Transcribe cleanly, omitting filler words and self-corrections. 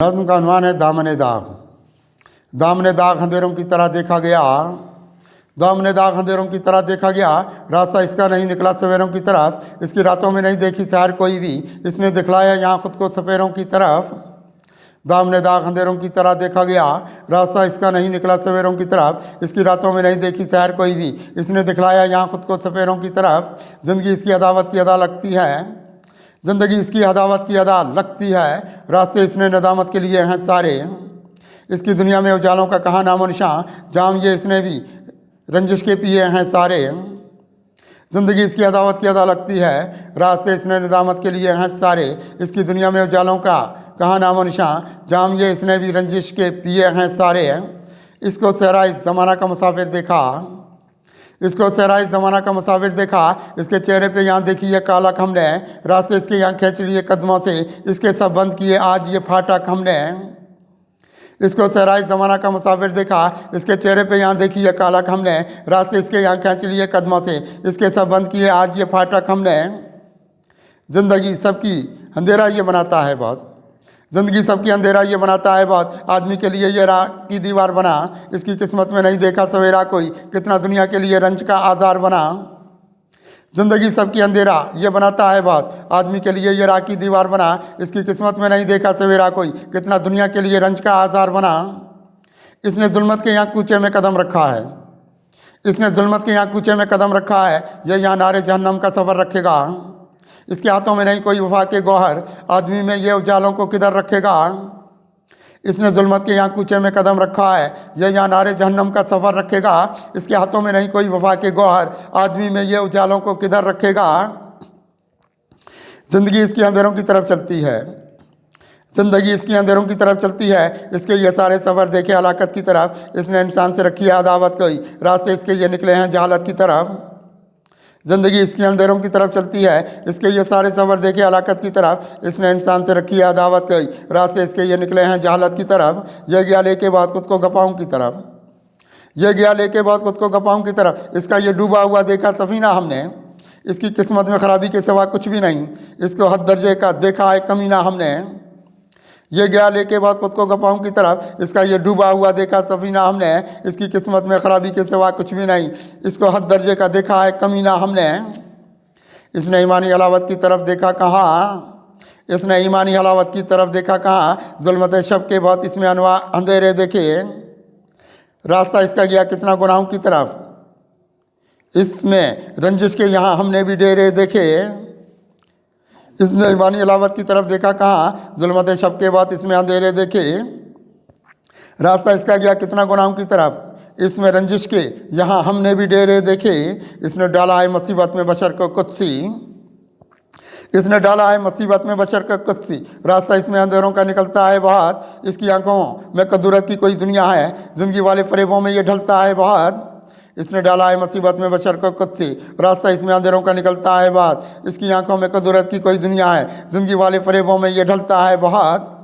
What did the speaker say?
नज़्म का उन्वान है दामन दाग। दामन दाग अंधेरों की तरह देखा गया, दामन दाग अंधेरों की तरह देखा गया, रास्ता इसका नहीं निकला सवेरों की तरफ, इसकी रातों में नहीं देखी सैर कोई भी, इसने दिखलाया यहाँ खुद को सपेरों की तरफ। दामन दाग अंधेरों की तरह देखा गया, रास्ता इसका नहीं निकला सवेरों की तरफ, इसकी रातों में नहीं देखी सैर कोई भी, इसने दिखलाया यहाँ खुद को सपेरों की तरफ। ज़िंदगी इसकी अदावत की अदा लगती है, ज़िंदगी इसकी अदावत की अदा लगती है, रास्ते इसने नदामत के लिए हैं सारे। इसकी दुनिया में उजालों का कहाँ नामो निशान, जाम ये इसने भी रंजिश के पिए हैं सारे। ज़िंदगी इसकी अदावत की अदा लगती है, रास्ते इसने नदामत के लिए हैं सारे। इसकी दुनिया में उजालों का कहाँ नामो निशान, जाम ये इसने भी रंजिश के पिए हैं सारे। इसको सहरा इस ज़माना का मुसाफिर देखा, इसको सहरा इस ज़माना का मुसाफिर देखा, इसके चेहरे पे यहाँ देखी ये कालक हमने, रास्ते इसके यहाँ खींच लिए कदमों से, इसके सब बंद किए आज ये फाटक हमने। इसको सहरा इस ज़माना का मुसाफिर देखा, इसके चेहरे पे यहाँ देखी ये कालक हमने, रास्ते इसके यहाँ खींच लिए कदमों से, इसके सब बंद किए आज ये फाटक हमने। ज़िंदगी सबकी अंधेरा ये बनाता है बहुत, ज़िंदगी सबकी अंधेरा ये बनाता है बहुत, आदमी के लिए ये राह की दीवार बना, इसकी किस्मत में नहीं देखा सवेरा कोई, कितना दुनिया के लिए रंज का आज़ार बना। ज़िंदगी सबकी अंधेरा ये बनाता है बहुत, आदमी के लिए ये राह की दीवार बना, इसकी किस्मत में नहीं देखा सवेरा कोई, कितना दुनिया के लिए रंज का आज़ार बना। इसने जुल्मत के यहाँ कूचे में कदम रखा है, इसने जुल्मत के यहाँ कूचे में कदम रखा है, ये यहाँ नारे जहन्नम का सफ़र रखेगा। इसके हाथों में नहीं कोई वफा के गौहर, आदमी में ये उजालों को किधर रखेगा। इसने जुल्मत के यहाँ कूचे में कदम रखा है, ये यहाँ नारे जहन्नम का सफ़र रखेगा। इसके हाथों में नहीं कोई वफा के गौहर, आदमी में ये उजालों को किधर रखेगा। ज़िंदगी इसकी अंधेरों की तरफ चलती है, ज़िंदगी इसकी अंधेरों की तरफ चलती है, इसके ये सारे सफ़र देखे हलाकत की तरफ, इसने इंसान से रखी है अदावत कोई, रास्ते इसके ये निकले हैं जहालत की तरफ। ज़िंदगी इसकी अंधेरों की तरफ चलती है, इसके ये सारे सफ़र देखे हलाकत की तरफ, इसने इंसान से रखी है अदावत कोई, रास्ते इसके ये निकले हैं जहालत की तरफ। यह गया लेके बाद खुद को गपाऊँ की तरफ, यह गया लेके बाद खुद को गपाऊँ की तरफ, इसका ये डूबा हुआ देखा सफ़ीना हमने, इसकी किस्मत में ख़राबी के सिवा कुछ भी नहीं, इसको हद दर्जे का देखा है कमीना हमने। ये गया लेके बाद खुद को गपाऊँ की तरफ, इसका ये डूबा हुआ देखा सफ़ीना हमने, इसकी किस्मत में ख़राबी के सिवा कुछ भी नहीं, इसको हद दर्जे का देखा है कमीना हमने। इसने ईमानी हलावत की तरफ देखा कहाँ, इसने ईमानी हलावत की तरफ देखा कहाँ, जुल्मत शब के बहुत इसमें अनवा अंधेरे देखे, रास्ता इसका गया कितना गुनाहों की तरफ, इसमें रंजिश के यहाँ हमने भी डेरे देखे। इसने ईमानी हलावत की तरफ देखा कहाँ, जुल्मत शब के बाद इसमें अंधेरे देखे, रास्ता इसका गया कितना गुनाहों की तरफ, इसमें रंजिश के यहाँ हमने भी डेरे देखे। इसने डाला है मुसीबत में बशर को कुत्सी, इसने डाला है मुसीबत में बशर का कुत्सी, रास्ता इसमें अंधेरों का निकलता है बहुत, इसकी आंखों में कदूरत की कोई दुनिया है, ज़िंदगी वाले फरेबों में ये ढलता है बहुत। इसने डाला है मुसीबत में बशर को कुत्सी, रास्ता इसमें अंधेरों का निकलता है बहुत, इसकी आंखों में कदूरत की कोई दुनिया है, ज़िंदगी वाले फरेबों में ये ढलता है बहुत।